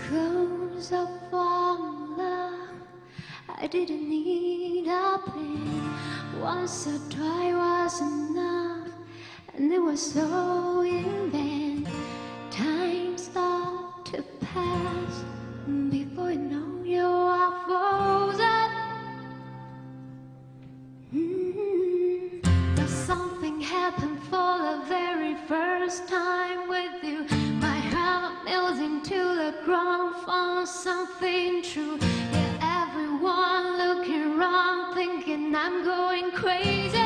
Cause of one love, I didn't need a plan. Once or twice was enough, and it was so in vain. Time started to pass, before you know you are frozen. But something happened for the very first time with you. My heart melts into the ground for something true. Yeah, everyone looking around thinking I'm going crazy.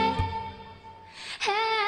Hey,